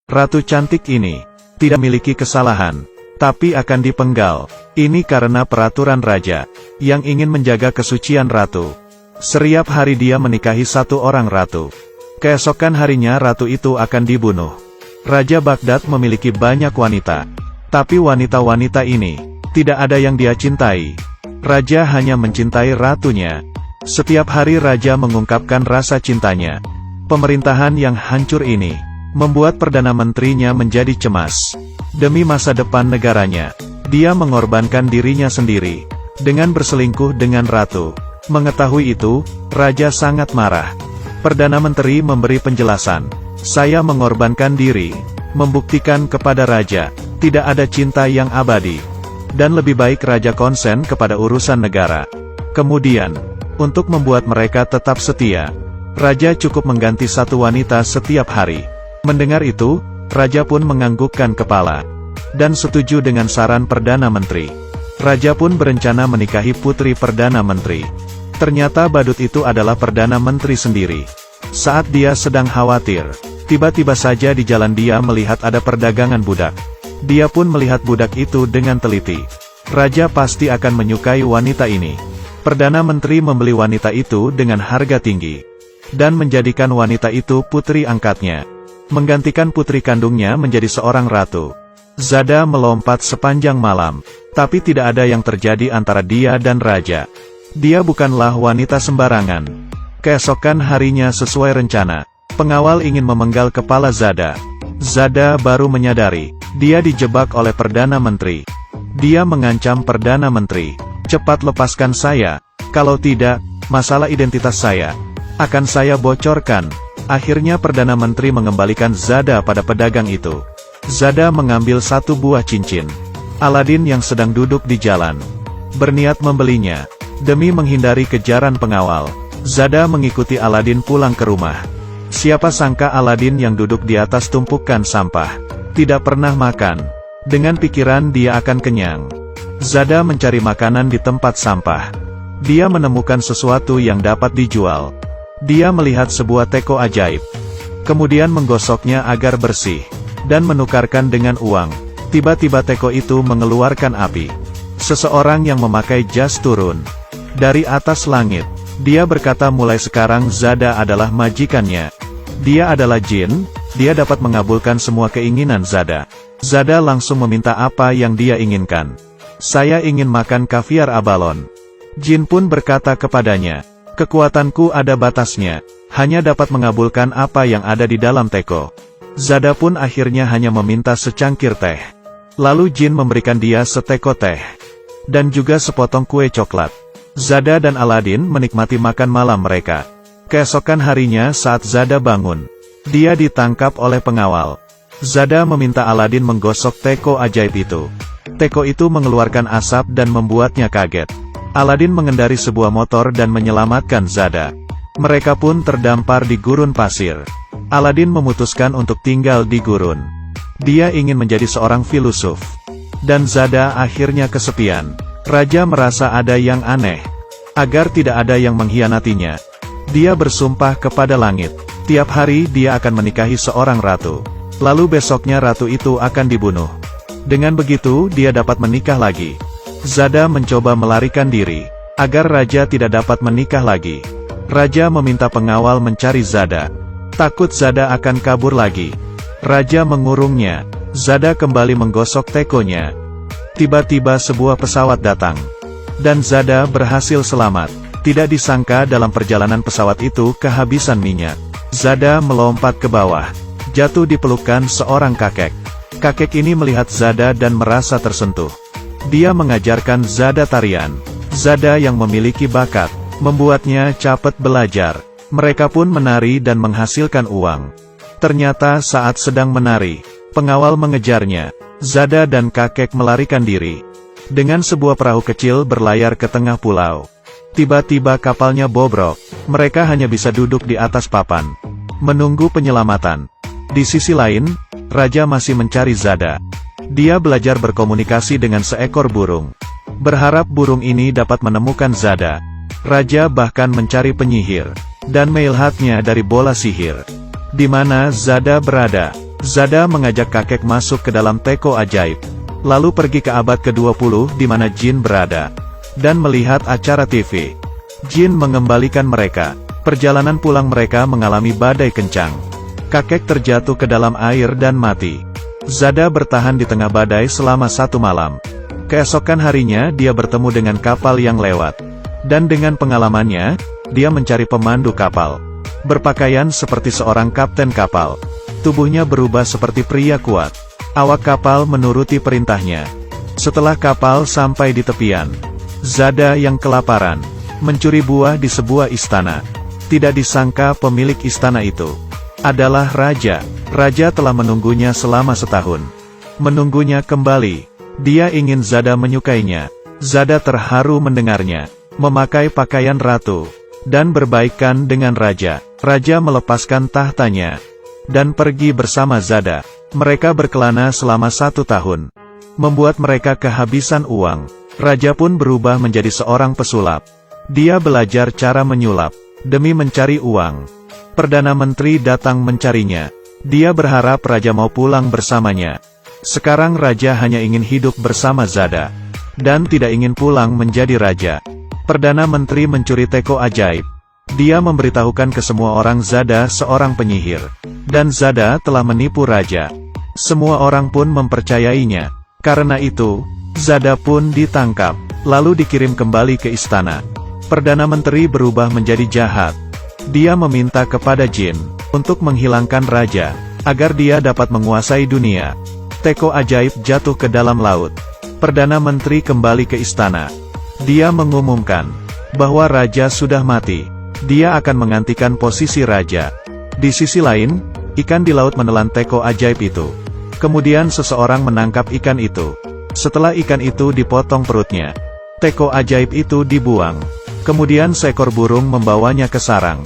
Ratu cantik ini tidak memiliki kesalahan, tapi akan dipenggal. Ini karena peraturan raja, yang ingin menjaga kesucian ratu. Setiap hari dia menikahi satu orang ratu. Keesokan harinya ratu itu akan dibunuh. Raja Baghdad memiliki banyak wanita, tapi wanita-wanita ini tidak ada yang dia cintai. Raja hanya mencintai ratunya. Setiap hari raja mengungkapkan rasa cintanya. Pemerintahan yang hancur ini membuat Perdana Menterinya menjadi cemas. Demi masa depan negaranya, dia mengorbankan dirinya sendiri dengan berselingkuh dengan ratu. Mengetahui itu, raja sangat marah. Perdana Menteri memberi penjelasan, "Saya mengorbankan diri, membuktikan kepada raja, tidak ada cinta yang abadi. Dan lebih baik raja konsen kepada urusan negara." Kemudian, untuk membuat mereka tetap setia, raja cukup mengganti satu wanita setiap hari. Mendengar itu, raja pun menganggukkan kepala dan setuju dengan saran Perdana Menteri. Raja pun berencana menikahi putri Perdana Menteri. Ternyata badut itu adalah Perdana Menteri sendiri. Saat dia sedang khawatir, tiba-tiba saja di jalan dia melihat ada perdagangan budak. Dia pun melihat budak itu dengan teliti. Raja pasti akan menyukai wanita ini. Perdana Menteri membeli wanita itu dengan harga tinggi dan menjadikan wanita itu putri angkatnya, menggantikan putri kandungnya menjadi seorang ratu. Zada melompat sepanjang malam, tapi tidak ada yang terjadi antara dia dan raja. Dia bukanlah wanita sembarangan. Keesokan harinya sesuai rencana, pengawal ingin memenggal kepala Zada. Zada baru menyadari, dia dijebak oleh Perdana Menteri. Dia mengancam Perdana Menteri, "Cepat lepaskan saya, kalau tidak, masalah identitas saya akan saya bocorkan." Akhirnya Perdana Menteri mengembalikan Zada pada pedagang itu. Zada mengambil satu buah cincin. Aladin yang sedang duduk di jalan berniat membelinya. Demi menghindari kejaran pengawal, Zada mengikuti Aladin pulang ke rumah. Siapa sangka Aladin yang duduk di atas tumpukan sampah tidak pernah makan. Dengan pikiran dia akan kenyang, Zada mencari makanan di tempat sampah. Dia menemukan sesuatu yang dapat dijual. Dia melihat sebuah teko ajaib, kemudian menggosoknya agar bersih, dan menukarkan dengan uang. Tiba-tiba teko itu mengeluarkan api. Seseorang yang memakai jas turun dari atas langit. Dia berkata mulai sekarang Zada adalah majikannya. Dia adalah jin, dia dapat mengabulkan semua keinginan Zada. Zada langsung meminta apa yang dia inginkan. "Saya ingin makan kaviar abalon." Jin pun berkata kepadanya, "Kekuatanku ada batasnya, hanya dapat mengabulkan apa yang ada di dalam teko." Zada pun akhirnya hanya meminta secangkir teh. Lalu jin memberikan dia seteko teh, dan juga sepotong kue coklat. Zada dan Aladin menikmati makan malam mereka. Keesokan harinya saat Zada bangun, dia ditangkap oleh pengawal. Zada meminta Aladin menggosok teko ajaib itu. Teko itu mengeluarkan asap dan membuatnya kaget. Aladin mengendari sebuah motor dan menyelamatkan Zada. Mereka pun terdampar di gurun pasir. Aladin memutuskan untuk tinggal di gurun. Dia ingin menjadi seorang filosof. Dan Zada akhirnya kesepian. Raja merasa ada yang aneh. Agar tidak ada yang mengkhianatinya, dia bersumpah kepada langit. Tiap hari dia akan menikahi seorang ratu. Lalu besoknya ratu itu akan dibunuh. Dengan begitu dia dapat menikah lagi. Zada mencoba melarikan diri, agar raja tidak dapat menikah lagi. Raja meminta pengawal mencari Zada. Takut Zada akan kabur lagi. Raja mengurungnya. Zada kembali menggosok tekonya. Tiba-tiba sebuah pesawat datang. Dan Zada berhasil selamat. Tidak disangka dalam perjalanan pesawat itu kehabisan minyak. Zada melompat ke bawah. Jatuh di pelukan seorang kakek. Kakek ini melihat Zada dan merasa tersentuh. Dia mengajarkan Zada tarian. Zada yang memiliki bakat membuatnya cepat belajar. Mereka pun menari dan menghasilkan uang. Ternyata saat sedang menari, pengawal mengejarnya. Zada dan kakek melarikan diri. Dengan sebuah perahu kecil berlayar ke tengah pulau. Tiba-tiba kapalnya bobrok. Mereka hanya bisa duduk di atas papan, menunggu penyelamatan. Di sisi lain, raja masih mencari Zada. Dia belajar berkomunikasi dengan seekor burung, berharap burung ini dapat menemukan Zada. Raja bahkan mencari penyihir, dan melihatnya dari bola sihir. Di mana Zada berada. Zada mengajak kakek masuk ke dalam teko ajaib, lalu pergi ke abad ke-20 di mana Jin berada, dan melihat acara TV. Jin mengembalikan mereka. Perjalanan pulang mereka mengalami badai kencang. Kakek terjatuh ke dalam air dan mati. Zada bertahan di tengah badai selama 1 malam. Keesokan harinya dia bertemu dengan kapal yang lewat. Dan dengan pengalamannya, dia mencari pemandu kapal. Berpakaian seperti seorang kapten kapal. Tubuhnya berubah seperti pria kuat. Awak kapal menuruti perintahnya. Setelah kapal sampai di tepian, Zada yang kelaparan, mencuri buah di sebuah istana. Tidak disangka pemilik istana itu adalah raja. Raja telah menunggunya selama setahun. Menunggunya kembali. Dia ingin Zada menyukainya. Zada terharu mendengarnya. Memakai pakaian ratu, dan berbaikan dengan raja. Raja melepaskan tahtanya, dan pergi bersama Zada. Mereka berkelana selama 1 tahun. Membuat mereka kehabisan uang. Raja pun berubah menjadi seorang pesulap. Dia belajar cara menyulap demi mencari uang. Perdana Menteri datang mencarinya. Dia berharap raja mau pulang bersamanya. Sekarang raja hanya ingin hidup bersama Zada, dan tidak ingin pulang menjadi raja. Perdana Menteri mencuri teko ajaib. Dia memberitahukan ke semua orang Zada seorang penyihir, dan Zada telah menipu raja. Semua orang pun mempercayainya. Karena itu, Zada pun ditangkap, lalu dikirim kembali ke istana. Perdana Menteri berubah menjadi jahat. Dia meminta kepada Jin untuk menghilangkan raja, agar dia dapat menguasai dunia. Teko ajaib jatuh ke dalam laut. Perdana Menteri kembali ke istana. Dia mengumumkan bahwa raja sudah mati. Dia akan menggantikan posisi raja. Di sisi lain, ikan di laut menelan teko ajaib itu. Kemudian seseorang menangkap ikan itu. Setelah ikan itu dipotong perutnya, teko ajaib itu dibuang. Kemudian seekor burung membawanya ke sarang.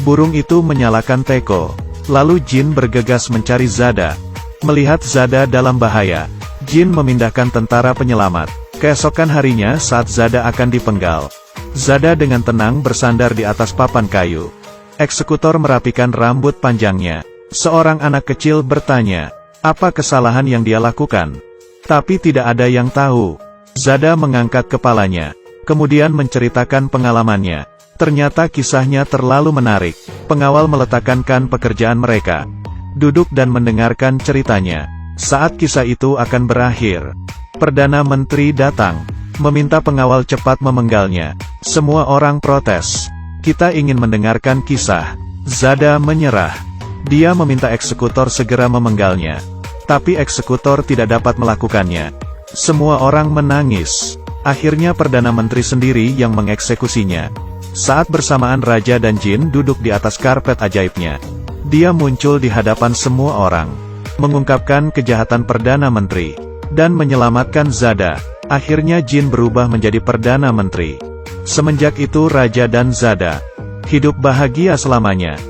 Burung itu menyalakan teko. Lalu Jin bergegas mencari Zada. Melihat Zada dalam bahaya, Jin memindahkan tentara penyelamat. Keesokan harinya saat Zada akan dipenggal, Zada dengan tenang bersandar di atas papan kayu. Eksekutor merapikan rambut panjangnya. Seorang anak kecil bertanya, apa kesalahan yang dia lakukan? Tapi tidak ada yang tahu. Zada mengangkat kepalanya, kemudian menceritakan pengalamannya. Ternyata kisahnya terlalu menarik. Pengawal meletakkan pekerjaan mereka, duduk dan mendengarkan ceritanya. Saat kisah itu akan berakhir, Perdana Menteri datang, meminta pengawal cepat memenggalnya. Semua orang protes. Kita ingin mendengarkan kisah. Zada menyerah. Dia meminta eksekutor segera memenggalnya. Tapi eksekutor tidak dapat melakukannya. Semua orang menangis. Akhirnya Perdana Menteri sendiri yang mengeksekusinya. Saat bersamaan Raja dan Jin duduk di atas karpet ajaibnya, dia muncul di hadapan semua orang, mengungkapkan kejahatan Perdana Menteri, dan menyelamatkan Zada. Akhirnya Jin berubah menjadi Perdana Menteri. Semenjak itu Raja dan Zada hidup bahagia selamanya.